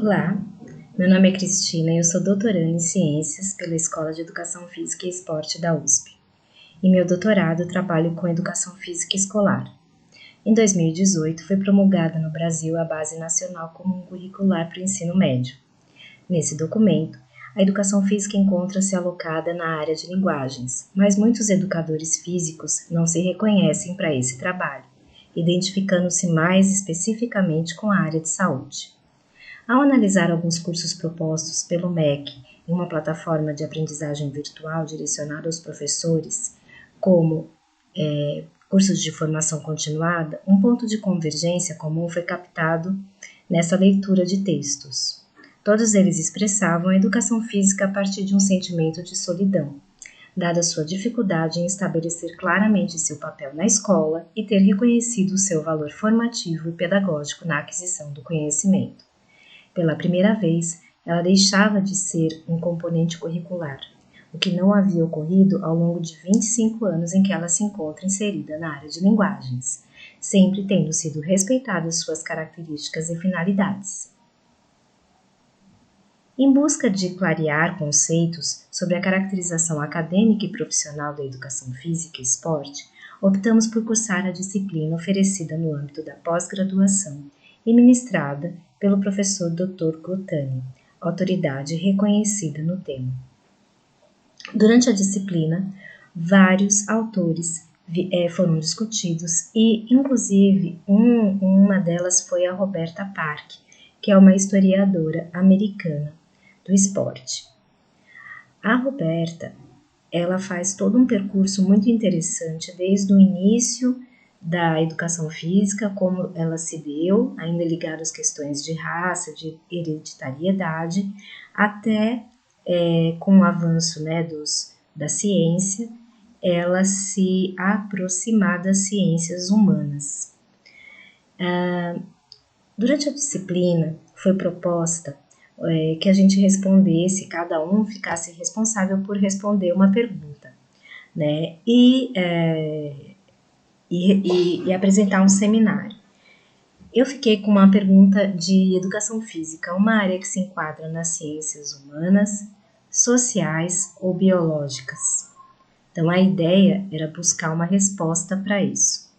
Olá, meu nome é Cristina e eu sou doutoranda em Ciências pela Escola de Educação Física e Esporte da USP. Em meu doutorado, trabalho com Educação Física Escolar. Em 2018, foi promulgada no Brasil a Base Nacional Comum Curricular para o Ensino Médio. Nesse documento, a educação física encontra-se alocada na área de linguagens, mas muitos educadores físicos não se reconhecem para esse trabalho, identificando-se mais especificamente com a área de saúde. Ao analisar alguns cursos propostos pelo MEC em uma plataforma de aprendizagem virtual direcionada aos professores, como cursos de formação continuada, um ponto de convergência comum foi captado nessa leitura de textos. Todos eles expressavam a educação física a partir de um sentimento de solidão, dada sua dificuldade em estabelecer claramente seu papel na escola e ter reconhecido o seu valor formativo e pedagógico na aquisição do conhecimento. Pela primeira vez, ela deixava de ser um componente curricular, o que não havia ocorrido ao longo de 25 anos em que ela se encontra inserida na área de linguagens, sempre tendo sido respeitadas suas características e finalidades. Em busca de clarear conceitos sobre a caracterização acadêmica e profissional da educação física e esporte, optamos por cursar a disciplina oferecida no âmbito da pós-graduação e ministrada pelo professor Dr. Gotani, autoridade reconhecida no tema. Durante a disciplina, vários autores foram discutidos e, inclusive, uma delas foi a Roberta Park, que é uma historiadora americana do esporte. A Roberta, ela faz todo um percurso muito interessante desde o início da educação física, como ela se deu, ainda ligada às questões de raça, de hereditariedade, até com o avanço da ciência, ela se aproximar das ciências humanas. Durante a disciplina, foi proposta que a gente respondesse, cada um ficasse responsável por responder uma pergunta, né? E apresentar um seminário. Eu fiquei com uma pergunta de educação física, uma área que se enquadra nas ciências humanas, sociais ou biológicas. Então, a ideia era buscar uma resposta para isso.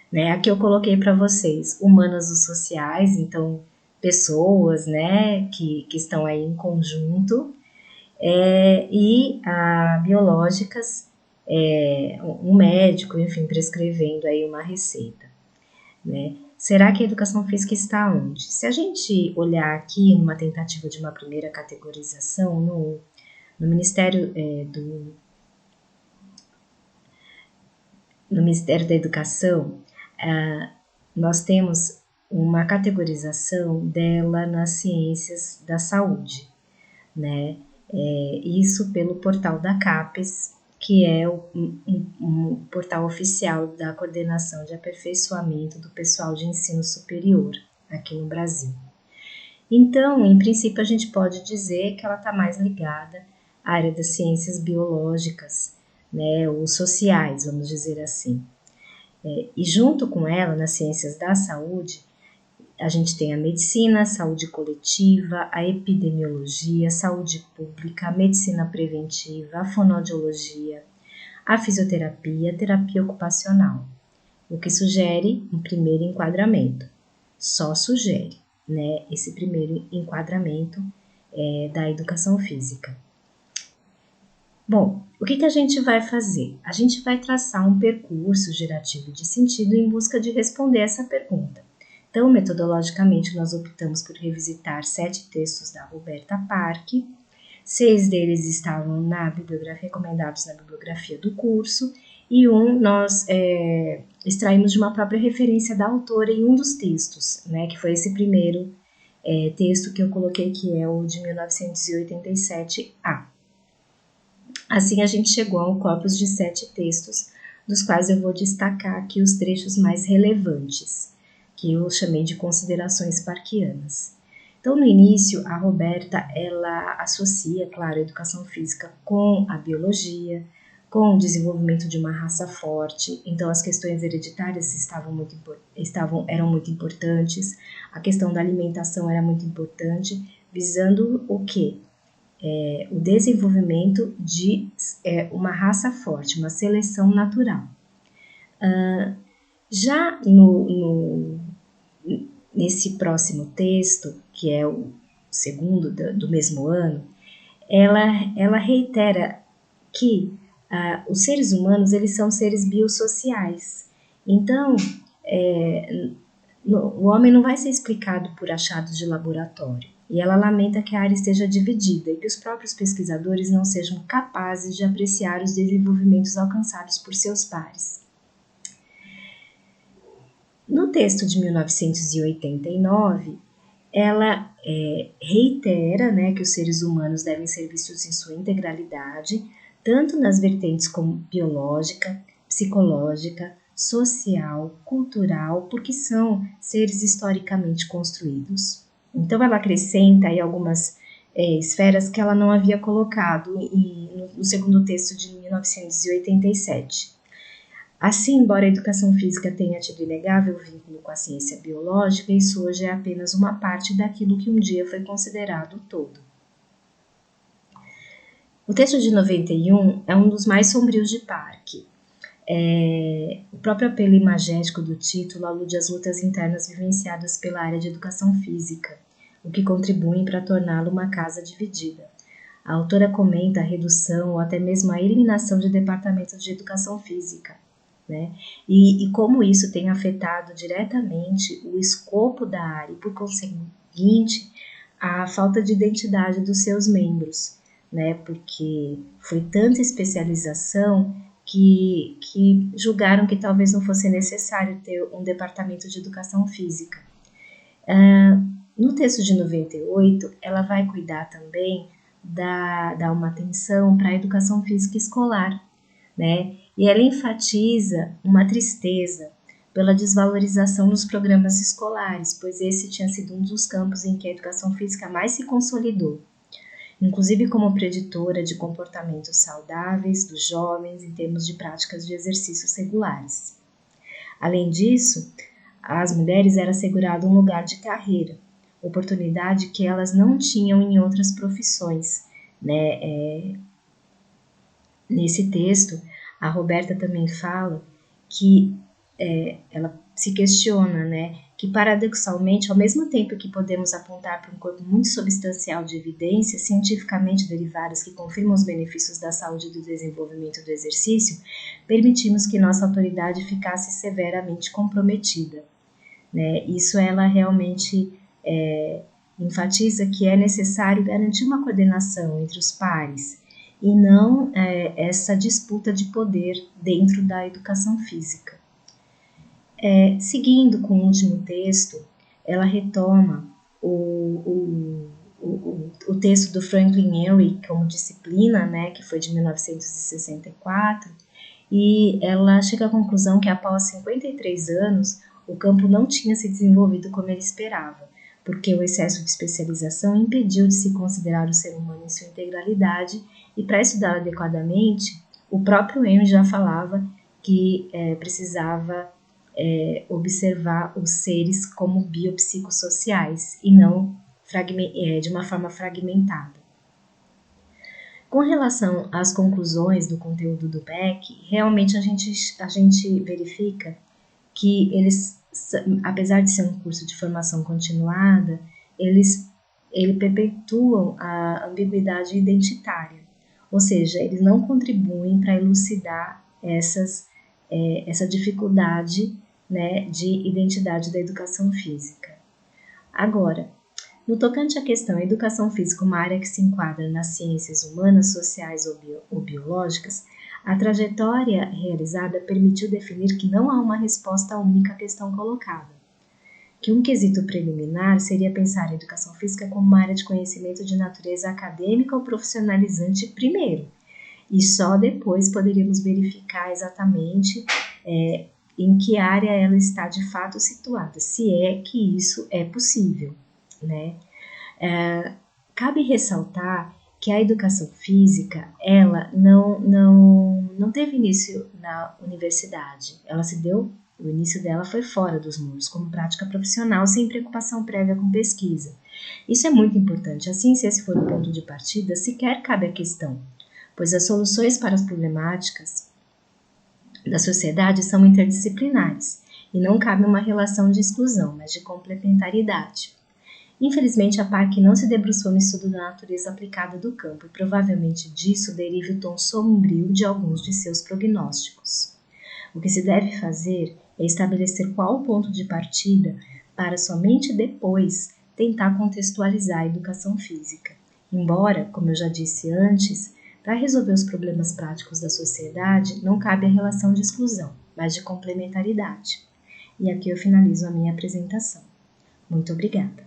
Né? Aqui eu coloquei para vocês humanas ou sociais, então pessoas, né, que estão aí em conjunto, e biológicas, um médico, enfim, prescrevendo aí uma receita, né? Será que a educação física está onde? Se a gente olhar aqui numa tentativa de uma primeira categorização no Ministério no Ministério da Educação, nós temos uma categorização dela nas ciências da saúde, né? Isso pelo portal da CAPES, que é um portal oficial da Coordenação de Aperfeiçoamento do Pessoal de Ensino Superior aqui no Brasil. Então, em princípio, a gente pode dizer que ela está mais ligada à área das ciências biológicas, né, ou sociais, vamos dizer assim. E junto com ela, nas ciências da saúde, a gente tem a medicina, a saúde coletiva, a epidemiologia, a saúde pública, a medicina preventiva, a fonoaudiologia, a fisioterapia, a terapia ocupacional, o que sugere um primeiro enquadramento. Só sugere, né, esse primeiro enquadramento da educação física. Bom, o que a gente vai fazer? A gente vai traçar um percurso gerativo de sentido em busca de responder essa pergunta. Então, metodologicamente, nós optamos por revisitar 7 textos da Roberta Park, 6 deles estavam recomendados na bibliografia do curso, e nós extraímos de uma própria referência da autora em um dos textos, né, que foi esse primeiro texto que eu coloquei, que é o de 1987A. Assim, a gente chegou a um corpus de 7 textos, dos quais eu vou destacar aqui os trechos mais relevantes, que eu chamei de considerações parquianas. Então, no início, a Roberta, ela associa, claro, a educação física com a biologia, com o desenvolvimento de uma raça forte, então as questões hereditárias eram muito importantes, a questão da alimentação era muito importante, visando o quê? O desenvolvimento de uma raça forte, uma seleção natural. Já nesse próximo texto, que é o segundo do mesmo ano, ela reitera que os seres humanos eles são seres biossociais. Então, o homem não vai ser explicado por achados de laboratório. E ela lamenta que a área esteja dividida e que os próprios pesquisadores não sejam capazes de apreciar os desenvolvimentos alcançados por seus pares. No texto de 1989, ela reitera, né, que os seres humanos devem ser vistos em sua integralidade, tanto nas vertentes como biológica, psicológica, social, cultural, porque são seres historicamente construídos. Então ela acrescenta aí algumas esferas que ela não havia colocado no segundo texto de 1987. Assim, embora a educação física tenha tido inegável vínculo com a ciência biológica, isso hoje é apenas uma parte daquilo que um dia foi considerado o todo. O texto de 91 é um dos mais sombrios de Park. O próprio apelo imagético do título alude às lutas internas vivenciadas pela área de educação física, o que contribui para torná-lo uma casa dividida. A autora comenta a redução ou até mesmo a eliminação de departamentos de educação física, né? E como isso tem afetado diretamente o escopo da área e, por conseguinte, a falta de identidade dos seus membros, né? Porque foi tanta especialização que julgaram que talvez não fosse necessário ter um departamento de educação física. No texto de 98, ela vai cuidar também dar uma atenção para a educação física escolar, né? E ela enfatiza uma tristeza pela desvalorização nos programas escolares, pois esse tinha sido um dos campos em que a educação física mais se consolidou, inclusive como preditora de comportamentos saudáveis dos jovens em termos de práticas de exercícios regulares. Além disso, às mulheres era assegurado um lugar de carreira, oportunidade que elas não tinham em outras profissões, né? Nesse texto, a Roberta também fala que ela se questiona, né, que paradoxalmente, ao mesmo tempo que podemos apontar para um corpo muito substancial de evidências cientificamente derivadas que confirmam os benefícios da saúde e do desenvolvimento do exercício, permitimos que nossa autoridade ficasse severamente comprometida, né? Isso ela realmente enfatiza que é necessário garantir uma coordenação entre os pares e não essa disputa de poder dentro da educação física. Seguindo com o último texto, ela retoma o texto do Franklin Henry como disciplina, né, que foi de 1964, e ela chega à conclusão que após 53 anos, o campo não tinha se desenvolvido como ele esperava, porque o excesso de especialização impediu de se considerar o ser humano em sua integralidade, e para estudar adequadamente, o próprio Henry já falava que precisava observar os seres como biopsicossociais e não de uma forma fragmentada. Com relação às conclusões do conteúdo do Beck, realmente a gente verifica que eles, apesar de ser um curso de formação continuada, eles perpetuam a ambiguidade identitária, ou seja, eles não contribuem para elucidar essa dificuldade, né, de identidade da educação física. Agora, no tocante à questão educação física, uma área que se enquadra nas ciências humanas, sociais ou biológicas, a trajetória realizada permitiu definir que não há uma resposta única à questão colocada, que um quesito preliminar seria pensar a educação física como uma área de conhecimento de natureza acadêmica ou profissionalizante primeiro, e só depois poderíamos verificar exatamente em que área ela está de fato situada, se é que isso é possível, né? Cabe ressaltar que a educação física, ela não não teve início na universidade. O início dela foi fora dos muros, como prática profissional, sem preocupação prévia com pesquisa. Isso é muito importante, assim, se esse for o ponto de partida, sequer cabe a questão, pois as soluções para as problemáticas da sociedade são interdisciplinares e não cabe uma relação de exclusão, mas de complementaridade. Infelizmente, a PAC não se debruçou no estudo da natureza aplicada do campo e provavelmente disso derive o tom sombrio de alguns de seus prognósticos. O que se deve fazer é estabelecer qual o ponto de partida para somente depois tentar contextualizar a educação física. Embora, como eu já disse antes, para resolver os problemas práticos da sociedade não cabe a relação de exclusão, mas de complementaridade. E aqui eu finalizo a minha apresentação. Muito obrigada.